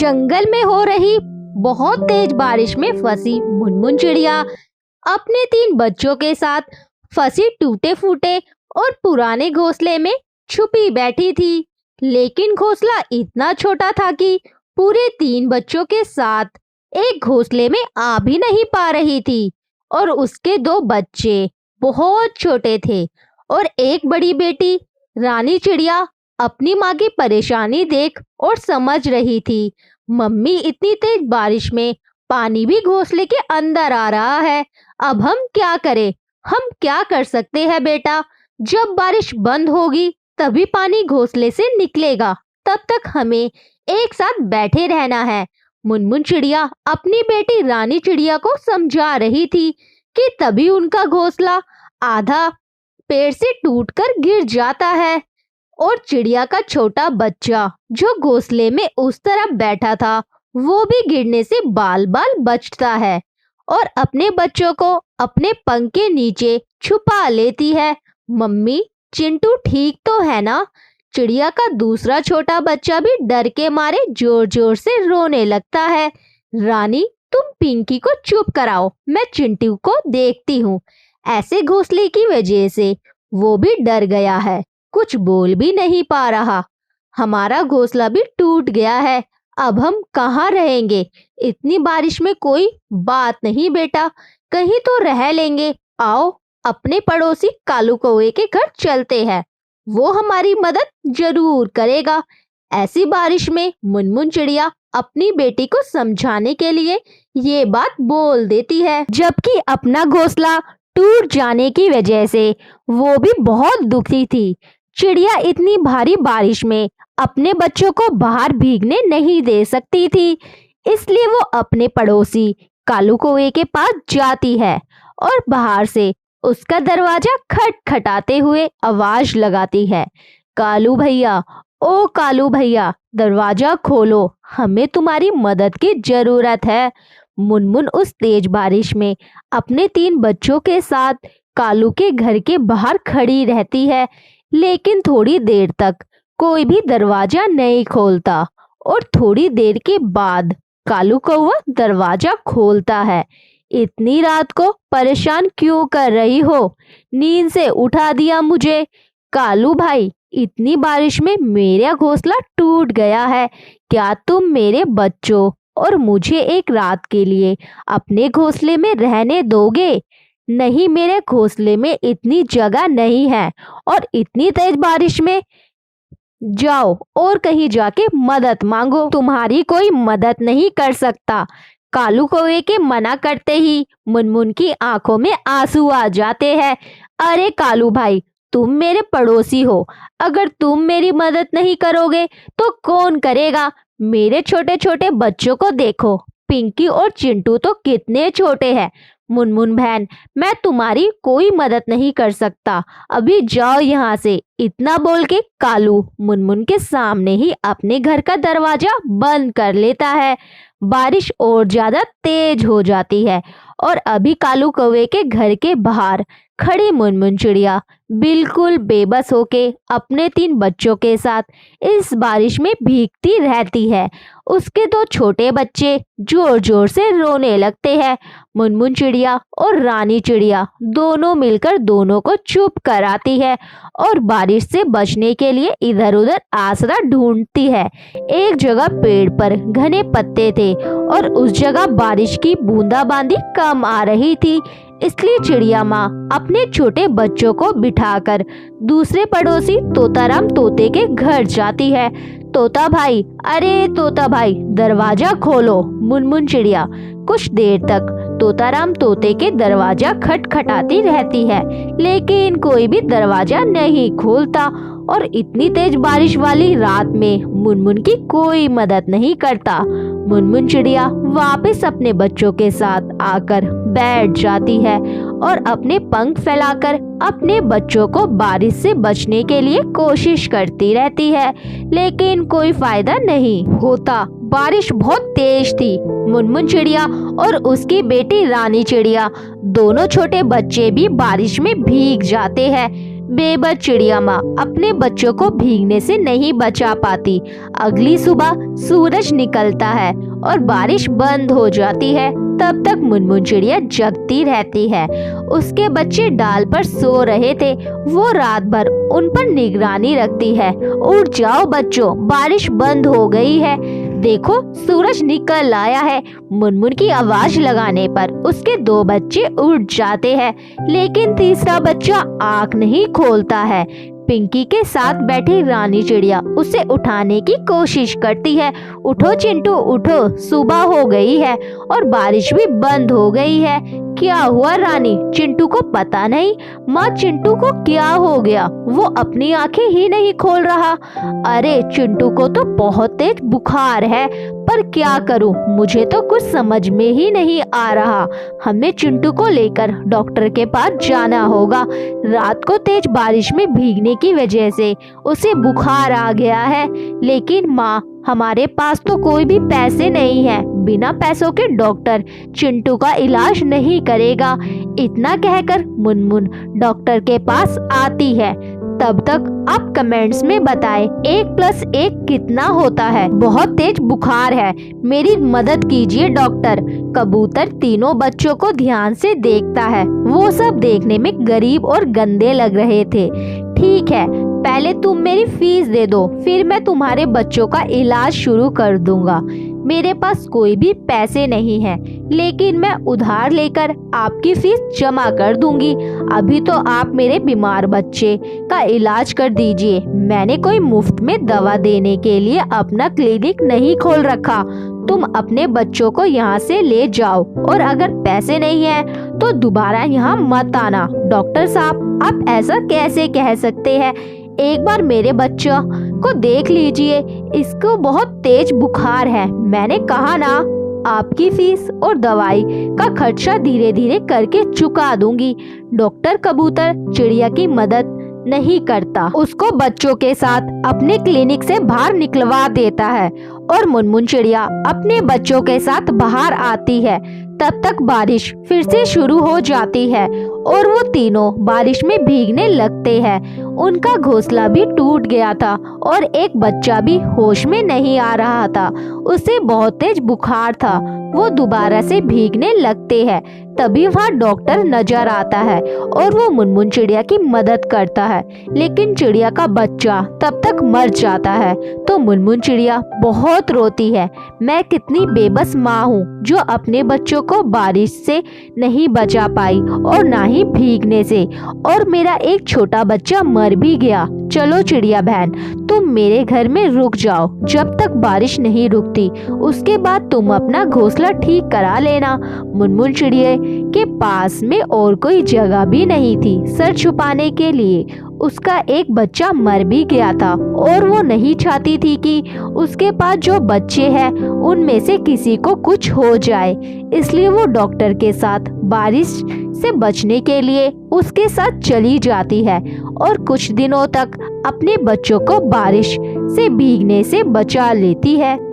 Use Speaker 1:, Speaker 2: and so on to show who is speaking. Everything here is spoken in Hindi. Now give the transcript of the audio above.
Speaker 1: जंगल में हो रही बहुत तेज बारिश में फंसी मुनमुन चिड़िया अपने 3 बच्चों के साथ फंसी टूटे फूटे और पुराने घोंसले में छुपी बैठी थी। लेकिन घोंसला इतना छोटा था कि पूरे 3 बच्चों के साथ एक घोंसले में आ भी नहीं पा रही थी और उसके 2 बच्चे बहुत छोटे थे और एक बड़ी बेटी रानी चिड़िया अपनी माँ की परेशानी देख और समझ रही थी। मम्मी, इतनी तेज बारिश में पानी भी घोंसले के अंदर आ रहा है, अब हम क्या करें? हम क्या कर सकते हैं बेटा? जब बारिश बंद होगी तभी पानी घोंसले से निकलेगा, तब तक हमें एक साथ बैठे रहना है। मुनमुन चिड़िया अपनी बेटी रानी चिड़िया को समझा रही थी कि तभी उनका घोंसला आधा पेड़ से टूटकर गिर जाता है और चिड़िया का छोटा बच्चा जो घोंसले में उस तरफ बैठा था वो भी गिरने से बाल बाल बचता है और अपने बच्चों को अपने पंख के नीचे छुपा लेती है। मम्मी, चिंटू ठीक तो है ना? चिड़िया का दूसरा छोटा बच्चा भी डर के मारे जोर जोर से रोने लगता है। रानी, तुम पिंकी को चुप कराओ, मैं चिंटू को देखती हूँ। ऐसे घोंसले की वजह से वो भी डर गया है, कुछ बोल भी नहीं पा रहा। हमारा घोंसला भी टूट गया है, अब हम कहाँ रहेंगे? इतनी बारिश में कोई बात नहीं बेटा, कहीं तो रह लेंगे। आओ अपने पड़ोसी कालू कौवे के घर चलते हैं, वो हमारी मदद जरूर करेगा। ऐसी बारिश में मुनमुन चिड़िया अपनी बेटी को समझाने के लिए ये बात बोल देती है, जबकि अपना घोंसला टूट जाने की वजह से वो भी बहुत दुखी थी। चिड़िया इतनी भारी बारिश में अपने बच्चों को बाहर भीगने नहीं दे सकती थी, इसलिए वो अपने पड़ोसी कालू कौवे के पास जाती है और बाहर से उसका दरवाजा खटखटाते हुए आवाज लगाती है, कालू भैया, ओ कालू भैया, दरवाजा खोलो, हमें तुम्हारी मदद की जरूरत है। मुनमुन उस तेज बारिश में अपने 3 बच्चों के साथ कालू के घर के बाहर खड़ी रहती है, लेकिन थोड़ी देर तक कोई भी दरवाजा नहीं खोलता और थोड़ी देर के बाद कालू कौवा दरवाजा खोलता है। इतनी रात को परेशान क्यों कर रही हो? नींद से उठा दिया मुझे। कालू भाई, इतनी बारिश में मेरा घोंसला टूट गया है, क्या तुम मेरे बच्चों और मुझे एक रात के लिए अपने घोंसले में रहने दोगे? नहीं, मेरे घोंसले में इतनी जगह नहीं है और इतनी तेज बारिश में जाओ और कहीं जाके मदद मांगो, तुम्हारी कोई मदद नहीं कर सकता। कालू कौवे के मना करते ही मुनमुन की आंखों में आंसू आ जाते हैं। अरे कालू भाई, तुम मेरे पड़ोसी हो, अगर तुम मेरी मदद नहीं करोगे तो कौन करेगा? मेरे छोटे छोटे बच्चों को देखो, पिंकी और चिंटू तो कितने छोटे हैं। मुनमुन बहन, मैं तुम्हारी कोई मदद नहीं कर सकता, अभी जाओ यहाँ से। इतना बोल के कालू मुनमुन के सामने ही अपने घर का दरवाजा बंद कर लेता है। बारिश और ज्यादा तेज हो जाती है और अभी कालू कौवे के घर के बाहर खड़ी मुनमुन चिड़िया बिल्कुल बेबस होके अपने 3 बच्चों के साथ इस बारिश में भीगती रहती है। उसके 2 छोटे बच्चे जोर जोर से रोने लगते हैं। मुनमुन चिड़िया और रानी चिड़िया दोनों मिलकर दोनों को चुप कराती है और बारिश से बचने के लिए इधर उधर आसरा ढूंढती है। एक जगह पेड़ पर घने पत्ते थे और उस जगह बारिश की बूंदाबांदी कम आ रही थी, इसलिए चिड़िया माँ अपने छोटे बच्चों को बिठाकर दूसरे पड़ोसी तोताराम तोते के घर जाती है। तोता भाई, अरे तोता भाई, दरवाजा खोलो। मुनमुन चिड़िया कुछ देर तक तोताराम तोते के दरवाजा खटखटाती रहती है, लेकिन कोई भी दरवाजा नहीं खोलता और इतनी तेज बारिश वाली रात में मुनमुन की कोई मदद नहीं करता। मुनमुन चिड़िया वापस अपने बच्चों के साथ आकर बैठ जाती है और अपने पंख फैलाकर अपने बच्चों को बारिश से बचने के लिए कोशिश करती रहती है, लेकिन कोई फायदा नहीं होता। बारिश बहुत तेज थी। मुनमुन चिड़िया और उसकी बेटी रानी चिड़िया दोनों छोटे बच्चे भी बारिश में भीग जाते हैं। बेबस चिड़िया माँ अपने बच्चों को भीगने से नहीं बचा पाती। अगली सुबह सूरज निकलता है और बारिश बंद हो जाती है। तब तक मुनमुन चिड़िया जगती रहती है। उसके बच्चे डाल पर सो रहे थे। वो रात भर उन पर निगरानी रखती है। उठ जाओ बच्चों, बारिश बंद हो गई है। देखो सूरज निकल आया है। मुनमुन की आवाज लगाने पर उसके 2 बच्चे उठ जाते हैं, लेकिन तीसरा बच्चा आँख नहीं खोलता है। पिंकी के साथ बैठी रानी चिड़िया उसे उठाने की कोशिश करती है। उठो चिंटू उठो, सुबह हो गई है और बारिश भी बंद हो गई है। क्या हुआ रानी? चिंटू को पता नहीं। माँ चिंटू को क्या हो गया? वो अपनी आंखें ही नहीं खोल रहा। अरे चिंटू को तो बहुत तेज बुखार है, पर क्या करूं, मुझे तो कुछ समझ में ही नहीं आ रहा। हमें चिंटू को लेकर डॉक्टर के पास जाना होगा। रात को तेज बारिश में भीगने की वजह से उसे बुखार आ गया है। लेकिन माँ हमारे पास तो कोई भी पैसे नहीं है। बिना पैसों के डॉक्टर चिंटू का इलाज नहीं करेगा। इतना कहकर मुनमुन डॉक्टर के पास आती है। तब तक आप कमेंट्स में बताएं 1+1 कितना होता है। बहुत तेज बुखार है, मेरी मदद कीजिए डॉक्टर। कबूतर तीनों बच्चों को ध्यान से देखता है। वो सब देखने में गरीब और गंदे लग रहे थे। ठीक है, पहले तुम मेरी फीस दे दो, फिर मैं तुम्हारे बच्चों का इलाज शुरू कर दूंगा। मेरे पास कोई भी पैसे नहीं हैं, लेकिन मैं उधार लेकर आपकी फीस जमा कर दूंगी। अभी तो आप मेरे बीमार बच्चे का इलाज कर दीजिए। मैंने कोई मुफ्त में दवा देने के लिए अपना क्लिनिक नहीं खोल रखा। तुम अपने बच्चों को यहाँ से ले जाओ, और अगर पैसे नहीं है तो दोबारा यहाँ मत आना। डॉक्टर साहब, आप ऐसा कैसे कह सकते हैं? एक बार मेरे बच्चों को देख लीजिए, इसको बहुत तेज बुखार है। मैंने कहा ना, आपकी फीस और दवाई का खर्चा धीरे धीरे करके चुका दूंगी। डॉक्टर कबूतर चिड़िया की मदद नहीं करता, उसको बच्चों के साथ अपने क्लिनिक से बाहर निकलवा देता है और मुनमुन चिड़िया अपने बच्चों के साथ बाहर आती है। तब तक बारिश फिर से शुरू हो जाती है और वो तीनों बारिश में भीगने लगते हैं। उनका घोंसला भी टूट गया था और एक बच्चा भी होश में नहीं आ रहा था। उसे बहुत तेज बुखार था। वो दोबारा से भीगने लगते हैं। तभी वहाँ डॉक्टर नजर आता है और वो मुनमुन चिड़िया की मदद करता है, लेकिन चिड़िया का बच्चा तब तक मर जाता है। तो मुनमुन चिड़िया बहुत रोती है। मैं कितनी बेबस माँ हूँ जो अपने बच्चों को बारिश से नहीं बचा पाई और ना ही भीगने से, और मेरा एक छोटा बच्चा मर भी गया। चलो चिड़िया बहन, तुम मेरे घर में रुक जाओ जब तक बारिश नहीं रुकती। उसके बाद तुम अपना घोंसला ठीक करा लेना। मुनमुन चिड़िया के पास में और कोई जगह भी नहीं थी सर छुपाने के लिए। उसका एक बच्चा मर भी गया था और वो नहीं चाहती थी कि उसके पास जो बच्चे हैं उनमें से किसी को कुछ हो जाए। इसलिए वो डॉक्टर के साथ बारिश से बचने के लिए उसके साथ चली जाती है और कुछ दिनों तक अपने बच्चों को बारिश से भीगने से बचा लेती है।